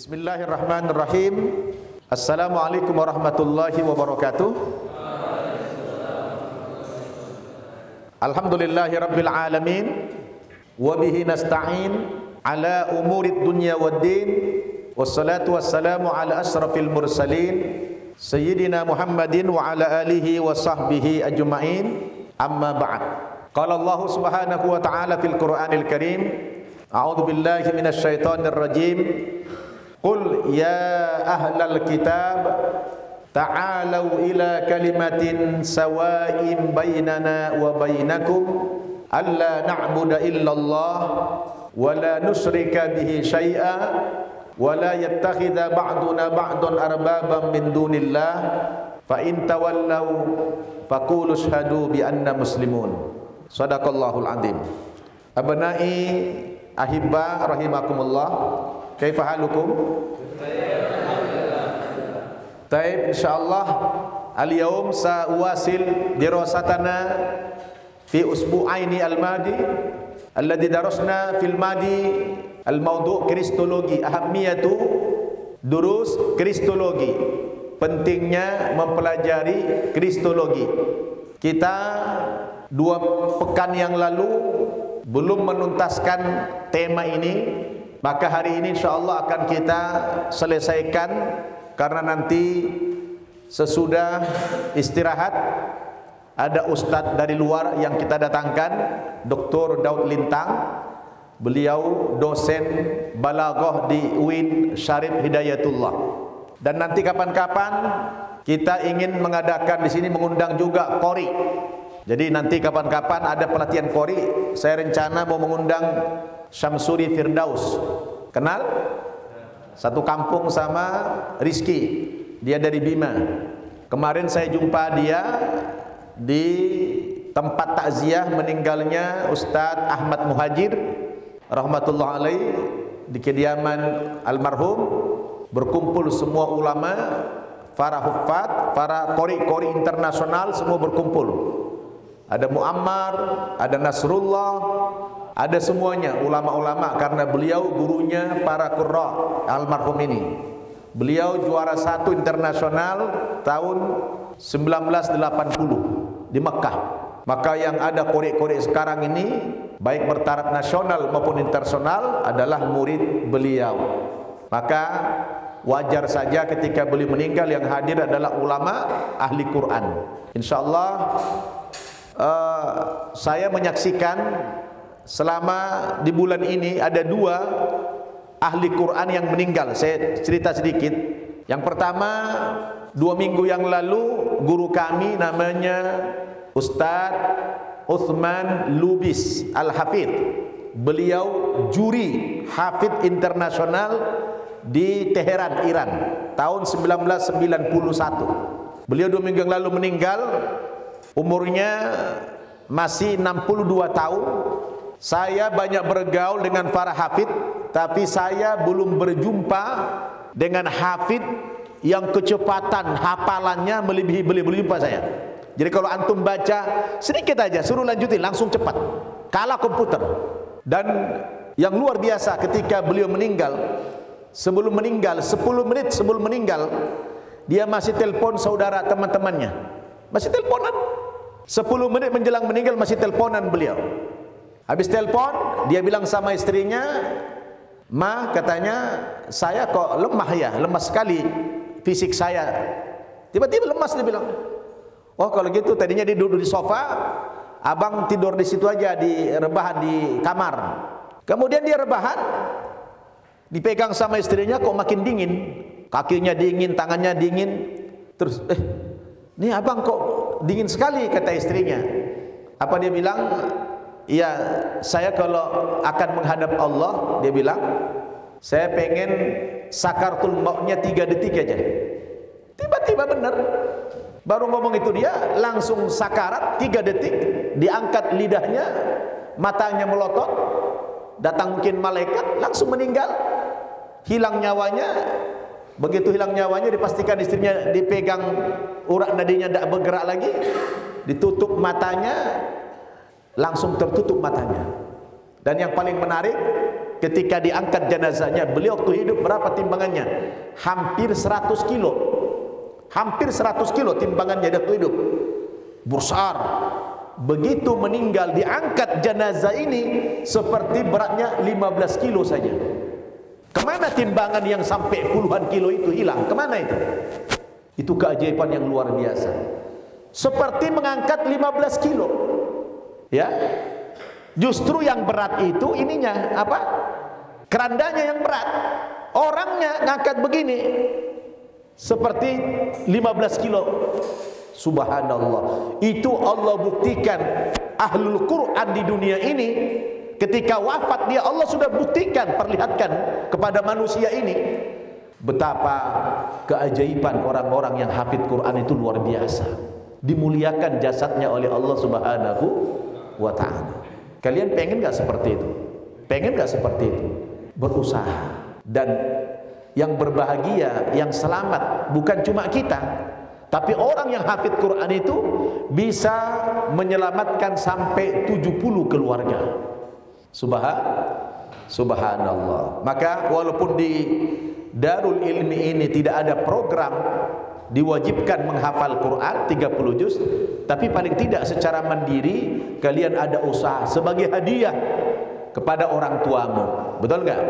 Bismillahirrahmanirrahim. Assalamualaikum warahmatullahi wabarakatuh. Alhamdulillahi rabbil alamin. Wa bihi nasta'in ala umurid dunya waddin. Wassalatu wassalamu ala asrafil mursalin Sayyidina Muhammadin wa ala alihi wa sahbihi ajma'in. Amma ba'd. Qala Allah subhanahu wa ta'ala fil Qur'anil Karim. A'udzu billahi minasy syaithanir rajim. Qul ya ahlal kitab ta'alau ila kalimatin sawa'in bainana wa bainakum alla na'budu illallah wa la nusyrika bihi syai'a wa la yattakhidha ba'duna ba'dan arbaban min dunillah fa in tawallaw faqulu ashhadu bi anna muslimun. Shadaqallahul azim. Abnai ahibba rahimakumullah. Kaifa halukum? Taib, insyaallah al-yawm sa'uwasil dirasatana fi usbu'aini al-madi alladhi darasna fil madi al-mawdu' kristologi, ahamiyatu durus kristologi, pentingnya mempelajari kristologi. Kita 2 pekan yang lalu belum menuntaskan tema ini. Maka hari ini insyaallah akan kita selesaikan, karena nanti sesudah istirahat ada ustadz dari luar yang kita datangkan, Dr. Daud Lintang. Beliau dosen balaghah di UIN Syarif Hidayatullah. Dan nanti kapan-kapan kita ingin mengadakan di sini, mengundang juga qori. Jadi nanti kapan-kapan ada pelatihan qori, saya rencana mau mengundang Syamsuri Firdaus. Kenal? Satu kampung sama Rizky. Dia dari Bima. Kemarin saya jumpa dia di tempat takziah meninggalnya Ustadz Ahmad Muhajir rahmatullah alaih, di kediaman almarhum. Berkumpul semua ulama, para hufad, para qori-qori internasional, semua berkumpul. Ada Muammar, ada Nasrullah, ada semuanya ulama-ulama, karena beliau gurunya para qurra almarhum ini. Beliau juara 1 internasional tahun 1980 di Mekah. Maka yang ada qori-qori sekarang ini, baik bertaraf nasional maupun internasional, adalah murid beliau. Maka wajar saja ketika beliau meninggal yang hadir adalah ulama ahli Quran. Insyaallah saya menyaksikan selama di bulan ini ada 2 ahli Quran yang meninggal. Saya cerita sedikit. Yang pertama, 2 minggu yang lalu guru kami namanya Ustadz Uthman Lubis Al-Hafidh. Beliau juri hafidh internasional di Teheran, Iran tahun 1991. Beliau 2 minggu yang lalu meninggal. Umurnya masih 62 tahun. Saya banyak bergaul dengan para hafid, tapi saya belum berjumpa dengan hafid yang kecepatan hafalannya melebihi beliau jumpa saya. Jadi kalau antum baca sedikit aja, suruh lanjutin langsung cepat, kalah komputer. Dan yang luar biasa, ketika beliau meninggal, sebelum meninggal 10 menit sebelum meninggal, dia masih telepon saudara teman-temannya, masih teleponan. 10 menit menjelang meninggal masih teleponan beliau. Habis telepon, dia bilang sama istrinya, "Ma," katanya, "saya kok lemah ya, lemas sekali fisik saya." Tiba-tiba lemas, dia bilang. "Oh kalau gitu, tadinya dia duduk di sofa, abang tidur di situ aja, di rebahan di kamar." Kemudian dia rebahan, dipegang sama istrinya, kok makin dingin, kakinya dingin, tangannya dingin. Terus, "Ini abang kok dingin sekali," kata istrinya. Apa dia bilang? "Ya, saya kalau akan menghadap Allah," dia bilang, "saya pengen sakaratul mautnya 3 detik aja." Tiba-tiba benar. Baru ngomong itu dia langsung sakarat 3 detik, diangkat lidahnya, matanya melotot, datang mungkin malaikat, langsung meninggal, hilang nyawanya. Begitu hilang nyawanya, dipastikan istrinya dipegang urat nadinya tidak bergerak lagi, ditutup matanya, langsung tertutup matanya. Dan yang paling menarik, ketika diangkat jenazahnya, beliau waktu hidup berapa timbangannya? Hampir 100 kilo. Hampir 100 kilo timbangannya waktu hidup. Besar. Begitu meninggal, diangkat jenazah ini seperti beratnya 15 kilo saja. Kemana timbangan yang sampai puluhan kilo itu hilang? Kemana itu? Itu keajaiban yang luar biasa. Seperti mengangkat 15 kilo. Ya. Justru yang berat itu ininya apa? Kerandanya yang berat. Orangnya ngangkat begini. Seperti 15 kilo. Subhanallah. Itu Allah buktikan ahlul Quran di dunia ini. Ketika wafat dia, Allah sudah buktikan, perlihatkan kepada manusia ini betapa keajaiban orang-orang yang hafid Quran itu luar biasa. Dimuliakan jasadnya oleh Allah Subhanahu wa ta'ala. Kalian pengen gak seperti itu? Pengen gak seperti itu? Berusaha. Dan yang berbahagia, yang selamat bukan cuma kita, tapi orang yang hafid Quran itu bisa menyelamatkan sampai 70 keluarga. Subhanallah. Maka walaupun di Darul Ilmi ini tidak ada program diwajibkan menghafal Quran 30 juz, tapi paling tidak secara mandiri kalian ada usaha sebagai hadiah kepada orang tuamu. Betul enggak?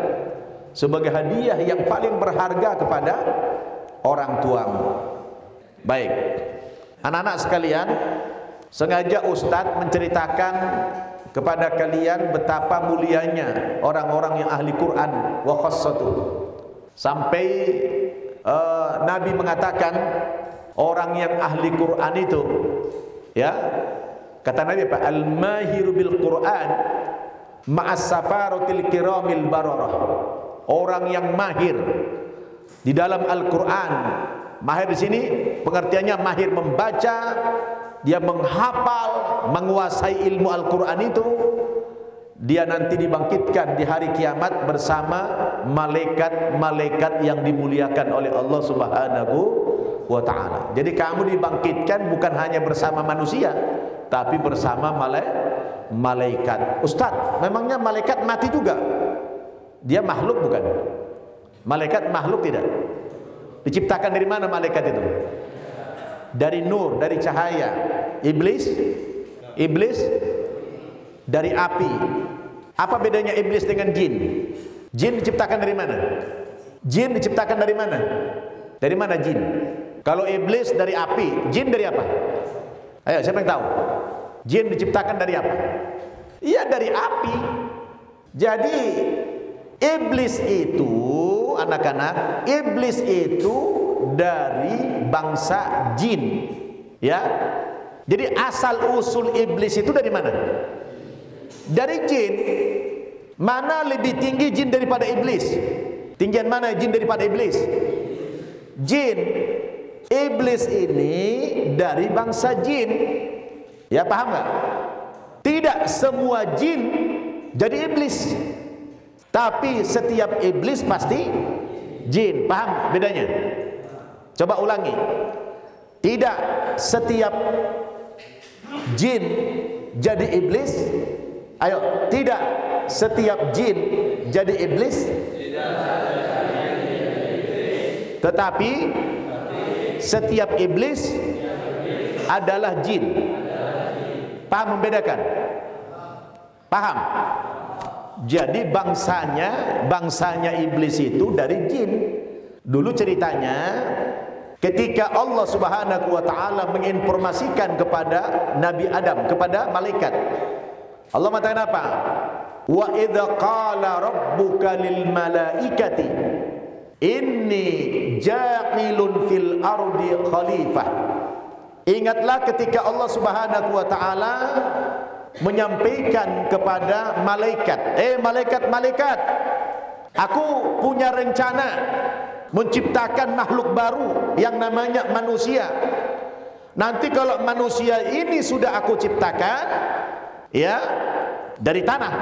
Sebagai hadiah yang paling berharga kepada orang tuamu. Baik. Anak-anak sekalian, sengaja Ustadz menceritakan kepada kalian betapa mulianya orang-orang yang ahli Quran wa khassatuh. Sampai Nabi mengatakan orang yang ahli Quran itu, ya, kata Nabi apa? Al-mahiru bil Quran ma'as safaratil kiramil bararah. Orang yang mahir di dalam Al-Quran. Mahir di sini pengertiannya mahir membaca, dia menghafal, menguasai ilmu Al-Quran itu, dia nanti dibangkitkan di hari kiamat bersama malaikat-malaikat yang dimuliakan oleh Allah Subhanahu wa ta'ala. Jadi kamu dibangkitkan bukan hanya bersama manusia, tapi bersama malaikat. Ustaz, memangnya malaikat mati juga? Dia makhluk bukan? Malaikat makhluk tidak? Diciptakan dari mana malaikat itu? Dari nur, dari cahaya. Iblis dari api. Apa bedanya iblis dengan jin? Jin diciptakan dari mana? Jin diciptakan dari mana? Dari mana jin? Kalau iblis dari api, jin dari apa? Ayo, siapa yang tahu? Jin diciptakan dari apa? Iya, dari api. Jadi iblis itu, anak-anak, iblis itu dari bangsa jin. Ya. Jadi asal usul iblis itu dari mana? Dari jin. Mana lebih tinggi jin daripada iblis? Tinggian mana jin daripada iblis? Jin. Iblis ini dari bangsa jin. Ya, paham nggak? Tidak semua jin jadi iblis. Tapi setiap iblis pasti jin. Paham bedanya? Coba ulangi. Tidak setiap jin jadi iblis. Ayo, tidak setiap jin jadi iblis. Tetapi setiap iblis adalah jin. Paham membedakan? Paham? Jadi bangsanya iblis itu dari jin. Dulu ceritanya ketika Allah Subhanahu wa ta'ala menginformasikan kepada Nabi Adam, kepada malaikat, Allah mengatakan apa? Wa idza qala rabbuka lil malaikati inni ja'ilun fil ardi khalifah. Ingatlah ketika Allah Subhanahu wa ta'ala menyampaikan kepada malaikat, malaikat, aku punya rencana menciptakan makhluk baru yang namanya manusia. Nanti kalau manusia ini sudah aku ciptakan, ya, dari tanah,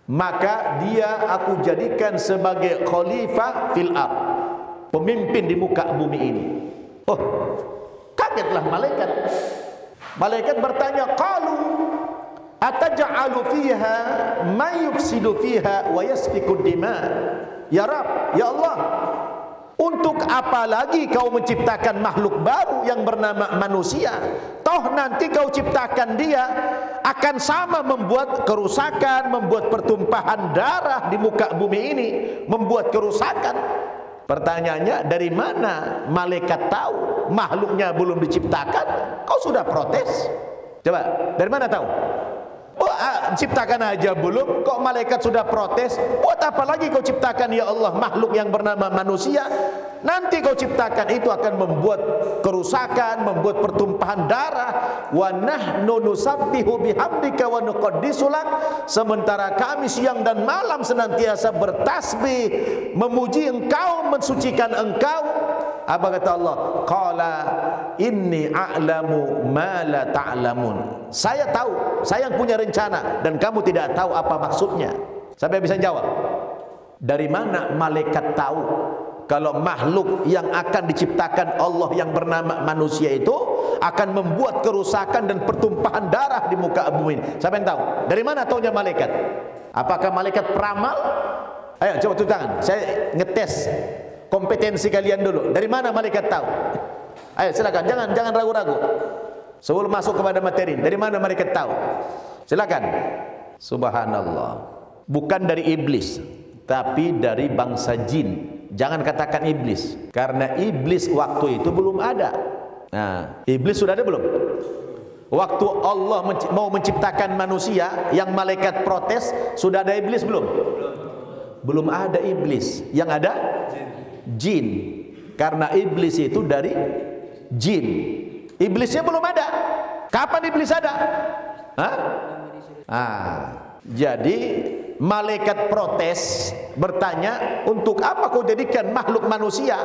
maka dia aku jadikan sebagai khalifah fil ard, pemimpin di muka bumi ini. Oh, kagetlah malaikat. Malaikat bertanya, qalu ataj'alu fiha may yufsidu fiha wa yasfiku dima. Ya Rabb, ya Allah, untuk apa lagi kau menciptakan makhluk baru yang bernama manusia? Toh nanti kau ciptakan dia akan sama membuat kerusakan, membuat pertumpahan darah di muka bumi ini, membuat kerusakan. Pertanyaannya, dari mana malaikat tahu makhluknya belum diciptakan? Kau sudah protes. Coba, dari mana tahu? Oh, ciptakan aja belum, kok malaikat sudah protes? Buat apa lagi kau ciptakan ya Allah makhluk yang bernama manusia? Nanti kau ciptakan itu akan membuat kerusakan, membuat pertumpahan darah. Wa nahnu nusabbihu bihamdika wa nuqaddisu lak. Sementara kami siang dan malam senantiasa bertasbih, memuji Engkau, mensucikan Engkau. Apa kata Allah? Qala inni a'lamu ma la ta'lamun. Saya tahu, saya yang punya rencana dan kamu tidak tahu apa maksudnya. Siapa yang bisa jawab? Dari mana malaikat tahu kalau makhluk yang akan diciptakan Allah yang bernama manusia itu akan membuat kerusakan dan pertumpahan darah di muka bumi ini? Siapa yang tahu? Dari mana taunya malaikat? Apakah malaikat peramal? Ayo coba tulis tangan. Saya ngetes kompetensi kalian dulu. Dari mana malaikat tahu? Ayo silakan, jangan ragu-ragu. Sebelum masuk kepada materi, dari mana malaikat tahu? Silakan. Subhanallah. Bukan dari iblis, tapi dari bangsa jin. Jangan katakan iblis, karena iblis waktu itu belum ada. Nah, iblis sudah ada belum? Waktu Allah mau menciptakan manusia, yang malaikat protes, sudah ada iblis belum? Belum ada iblis. Yang ada jin. Karena iblis itu dari jin. Iblisnya belum ada. Kapan iblis ada? Hah? Jadi malaikat protes, bertanya, untuk apa kau jadikan makhluk manusia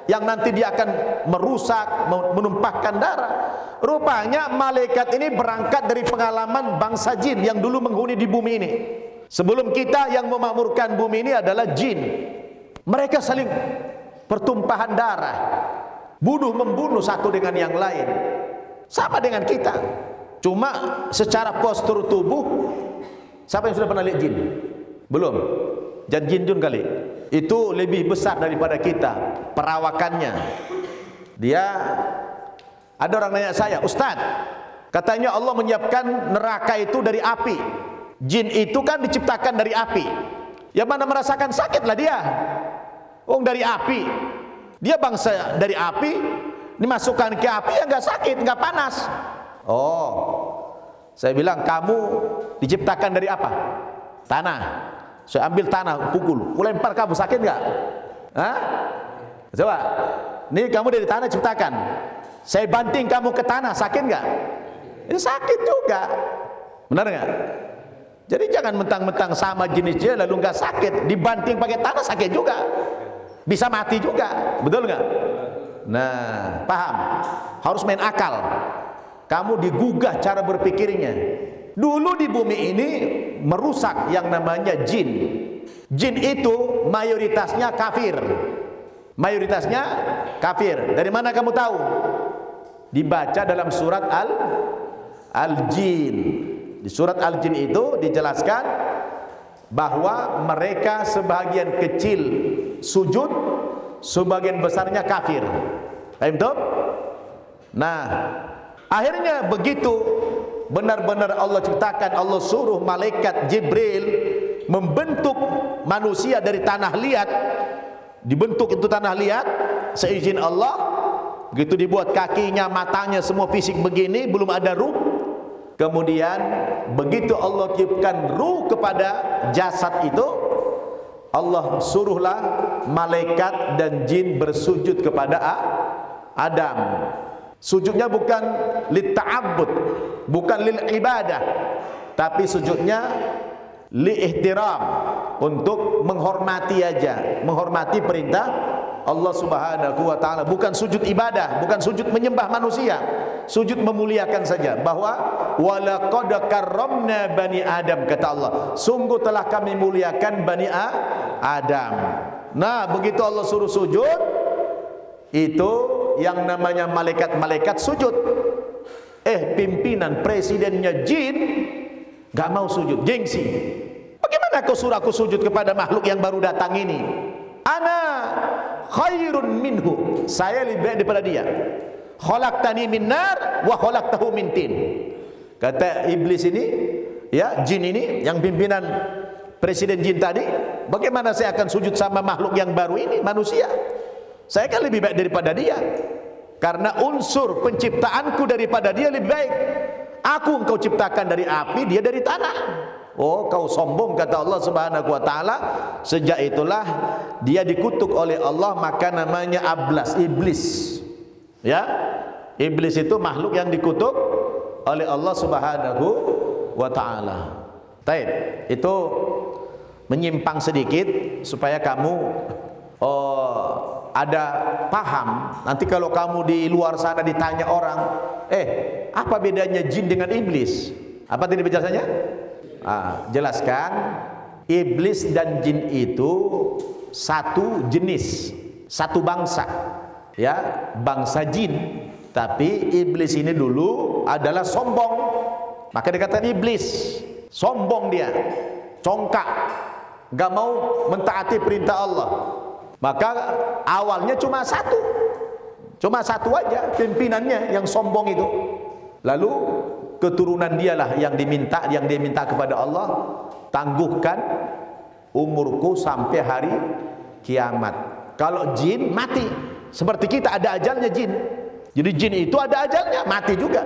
yang nanti dia akan merusak, menumpahkan darah? Rupanya malaikat ini berangkat dari pengalaman bangsa jin yang dulu menghuni di bumi ini. Sebelum kita, yang memakmurkan bumi ini adalah jin. Mereka saling pertumpahan darah, bunuh-membunuh satu dengan yang lain. Sama dengan kita, cuma secara postur tubuh. Siapa yang sudah pernah lihat jin? Belum? Dan jin kali itu lebih besar daripada kita perawakannya. Dia, ada orang nanya saya, Ustaz, katanya Allah menyiapkan neraka itu dari api. Jin itu kan diciptakan dari api. Yang mana merasakan sakit lah dia. Dari api. Dia bangsa dari api, dimasukkan ke api ya nggak sakit, nggak panas. Saya bilang, kamu diciptakan dari apa? Tanah. Saya ambil tanah, pukul, lempar kamu, sakit nggak? Coba, ini kamu dari tanah ciptakan. Saya banting kamu ke tanah, sakit nggak? Ini sakit juga. Benar nggak? Jadi jangan mentang-mentang sama jenisnya lalu nggak sakit. Dibanting pakai tanah sakit juga. Bisa mati juga, betul nggak? Nah, paham? Harus main akal. Kamu digugah cara berpikirnya. Dulu di bumi ini merusak yang namanya jin. Jin itu mayoritasnya kafir. Mayoritasnya kafir. Dari mana kamu tahu? Dibaca dalam surat Al-Jin. Di surat Al-Jin itu dijelaskan bahwa mereka sebagian kecil sujud, sebagian besarnya kafir. Paham tuh? Nah, akhirnya begitu benar-benar Allah ciptakan, Allah suruh malaikat Jibril membentuk manusia dari tanah liat. Dibentuk itu tanah liat seizin Allah. Begitu dibuat kakinya, matanya, semua fisik begini, belum ada ruh. Kemudian begitu Allah tiupkan ruh kepada jasad itu, Allah suruhlah malaikat dan jin bersujud kepada Adam. Sujudnya bukan litta'abbud, bukan lil ibadah, tapi sujudnya liihtiram, untuk menghormati aja, menghormati perintah Allah Subhanahu wa taala. Bukan sujud ibadah, bukan sujud menyembah manusia, sujud memuliakan saja. Bahwa walaqad karramna bani Adam, kata Allah, sungguh telah kami muliakan bani Adam. Nah, begitu Allah suruh sujud, itu yang namanya malaikat-malaikat sujud. Pimpinan presidennya jin Gak mau sujud, gengsi. Bagaimana kau suruh aku sujud kepada makhluk yang baru datang ini? Ana khairun minhu, saya lebih baik daripada dia. Khalaqtani min nar wa khalaqtahu min tin. Kata iblis ini, ya, jin ini yang pimpinan presiden jin tadi, bagaimana saya akan sujud sama makhluk yang baru ini, manusia? Saya kan lebih baik daripada dia. Karena unsur penciptaanku daripada dia lebih baik. Aku engkau ciptakan dari api, dia dari tanah. Oh, kau sombong, kata Allah Subhanahu wa taala. Sejak itulah dia dikutuk oleh Allah, maka namanya ablas, iblis. Ya. Iblis itu makhluk yang dikutuk oleh Allah Subhanahu wa taala. Baik, itu menyimpang sedikit supaya kamu ada paham. Nanti kalau kamu di luar sana ditanya orang, apa bedanya jin dengan iblis? Apa tadi penjelasannya? Jelaskan, iblis dan jin itu satu jenis, satu bangsa, ya, bangsa jin. Tapi iblis ini dulu adalah sombong, maka dikatakan iblis. Sombong dia, congkak, gak mau mentaati perintah Allah. Maka awalnya cuma satu aja pimpinannya yang sombong itu. Lalu keturunan dialah yang dia minta kepada Allah, tangguhkan umurku sampai hari kiamat. Kalau jin mati, seperti kita ada ajalnya jin. Jadi jin itu ada ajalnya, mati juga.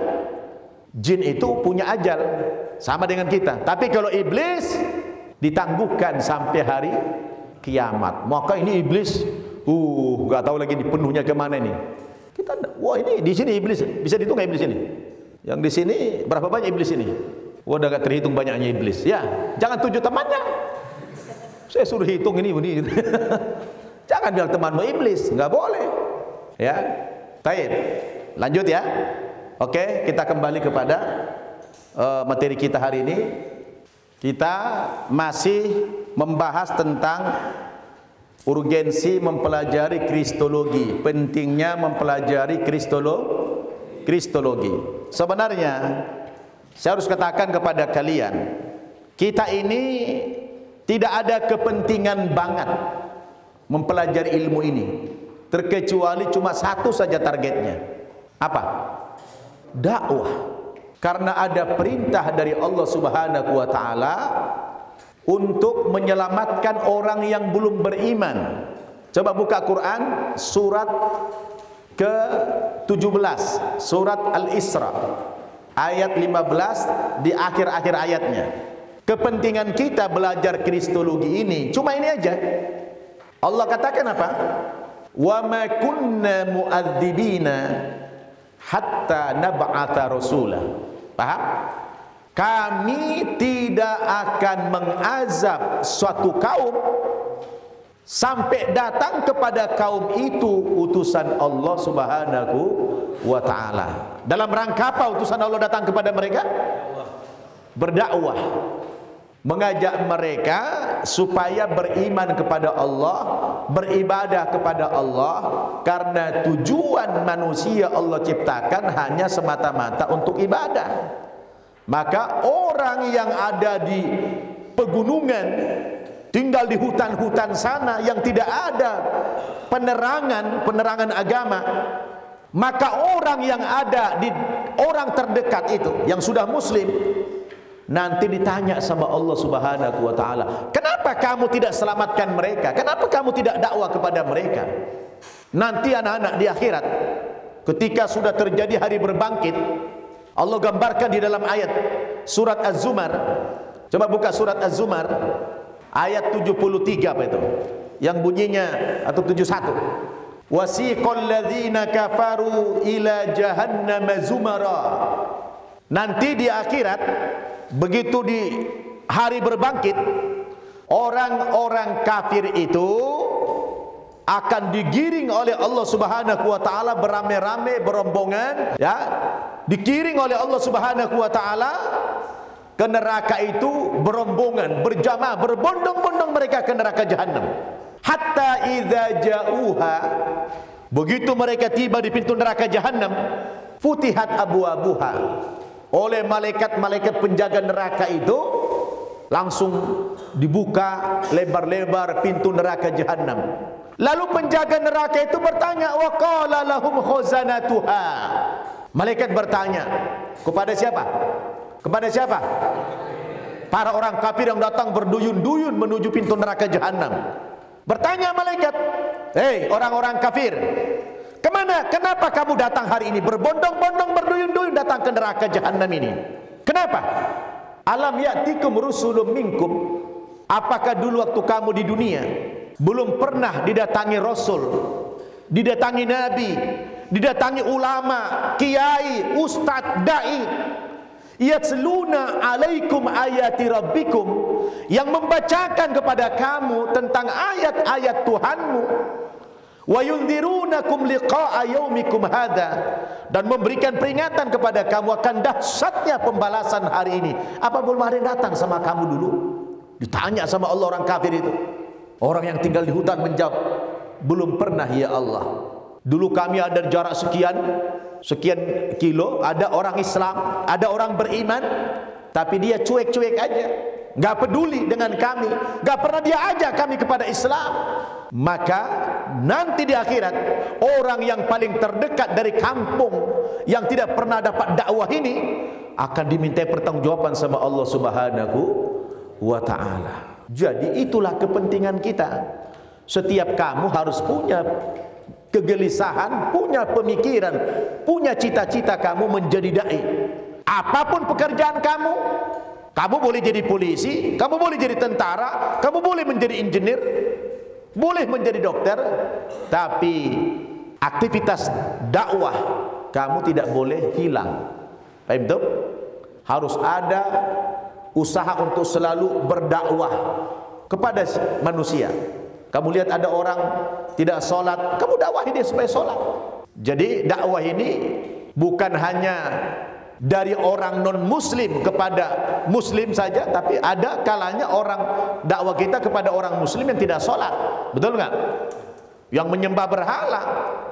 Jin itu punya ajal sama dengan kita. Tapi kalau iblis ditangguhkan sampai hari kiamat. Maka ini iblis, nggak tahu lagi penuhnya kemana ini. Kita, wah ini di sini iblis, bisa dihitung nggak iblis ini? Yang di sini berapa banyak iblis ini? Wah, udah gak terhitung banyaknya iblis. Ya, jangan tuju temannya. Saya suruh hitung ini. Jangan bilang temanmu iblis, nggak boleh. Ya, baik. Lanjut ya. Oke, kita kembali kepada materi kita hari ini. Kita masih membahas tentang urgensi mempelajari kristologi, pentingnya mempelajari kristologi. Sebenarnya saya harus katakan kepada kalian, kita ini tidak ada kepentingan banget mempelajari ilmu ini, terkecuali cuma satu saja targetnya. Apa? Dakwah. Karena ada perintah dari Allah Subhanahu wa taala untuk menyelamatkan orang yang belum beriman. Coba buka Quran surat ke-17, surat Al-Isra, ayat 15 di akhir-akhir ayatnya. Kepentingan kita belajar kristologi ini cuma ini aja. Allah katakan apa? Wa ma kunna mu'adzibina hatta nab'atha rasula. Paham? Kami tidak akan mengazab suatu kaum sampai datang kepada kaum itu utusan Allah Subhanahu wa taala. Dalam rangka apa utusan Allah datang kepada mereka? Berdakwah, mengajak mereka supaya beriman kepada Allah, beribadah kepada Allah, karena tujuan manusia Allah ciptakan hanya semata-mata untuk ibadah. Maka orang yang ada di pegunungan, tinggal di hutan-hutan sana yang tidak ada penerangan agama, maka orang yang ada di orang terdekat itu yang sudah muslim nanti ditanya sama Allah Subhanahu wa taala, kenapa kamu tidak selamatkan mereka? Kenapa kamu tidak dakwah kepada mereka? Nanti anak-anak di akhirat, ketika sudah terjadi hari berbangkit, Allah gambarkan di dalam ayat surat Az-Zumar. Coba buka surat Az-Zumar ayat 73 apa itu? Yang bunyinya atau 71. Wasiqal ladzina kafaru ila jahannam zumara. Nanti di akhirat, begitu di hari berbangkit, orang-orang kafir itu akan digiring oleh Allah Subhanahu wa taala beramai-ramai, berombongan, ya, digiring oleh Allah Subhanahu wa taala ke neraka itu berombongan, berjamaah, berbondong-bondong mereka ke neraka jahanam. Hatta idza ja'uha, begitu mereka tiba di pintu neraka jahanam, futihat abwabuha, oleh malaikat-malaikat penjaga neraka itu, langsung dibuka lebar-lebar pintu neraka Jahannam. Lalu penjaga neraka itu bertanya, wa qala lahum khazanatuha. Malaikat bertanya kepada siapa? Kepada siapa? Para orang kafir yang datang berduyun-duyun menuju pintu neraka Jahannam. Bertanya malaikat, "Hei orang-orang kafir, kemana? Kenapa kamu datang hari ini berbondong-bondong berduyun-duyun datang ke neraka Jahannam ini? Kenapa? Alam ya'tikum rusulun minkum." Apakah dulu waktu kamu di dunia belum pernah didatangi rasul, didatangi nabi, didatangi ulama, kiai, ustaz, dai, yatluna alaikum ayati rabbikum, yang membacakan kepada kamu tentang ayat-ayat Tuhanmu, wa yundzirunakum liqa'a yaumikum hadza, dan memberikan peringatan kepada kamu akan dahsyatnya pembalasan hari ini. Apa belum ada yang datang sama kamu dulu? Ditanya sama Allah orang kafir itu. Orang yang tinggal di hutan menjawab, belum pernah ya Allah. Dulu kami ada jarak sekian kilo, ada orang Islam, ada orang beriman, tapi dia cuek-cuek aja, nggak peduli dengan kami, nggak pernah dia ajak kami kepada Islam. Maka nanti di akhirat, orang yang paling terdekat dari kampung yang tidak pernah dapat dakwah ini akan dimintai pertanggungjawaban sama Allah Subhanahu wa ta'ala. Jadi itulah kepentingan kita. Setiap kamu harus punya kegelisahan, punya pemikiran, punya cita-cita kamu menjadi dai. Apapun pekerjaan kamu, kamu boleh jadi polisi, kamu boleh jadi tentara, kamu boleh menjadi engineer, boleh menjadi dokter, tapi aktivitas dakwah kamu tidak boleh hilang. Paham tuh? Harus ada usaha untuk selalu berdakwah kepada manusia. Kamu lihat ada orang tidak sholat, kamu dakwahi dia supaya sholat. Jadi dakwah ini bukan hanya dari orang non muslim kepada muslim saja, tapi ada kalanya orang dakwah kita kepada orang muslim yang tidak sholat. Betul nggak? Yang menyembah berhala,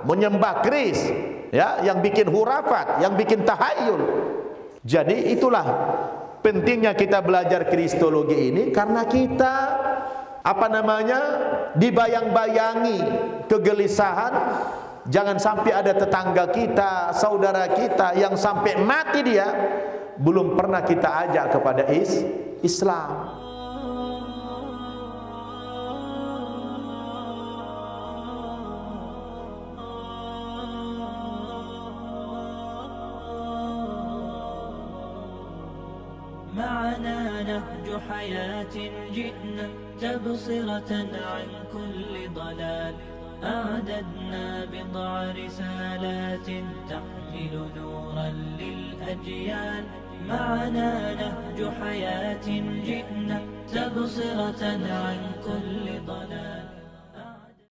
menyembah keris, ya, yang bikin hurafat, yang bikin tahayul. Jadi itulah pentingnya kita belajar kristologi ini, karena kita dibayang-bayangi kegelisahan. Jangan sampai ada tetangga kita, saudara kita yang sampai mati dia belum pernah kita ajak kepada Islam. معنا نهج حياة جئنا تبصرة عن كل ضلال أعددنا بضع رسالات تحمل نورا للأجيال معنا نهج حياة جئنا تبصرة عن كل ضلال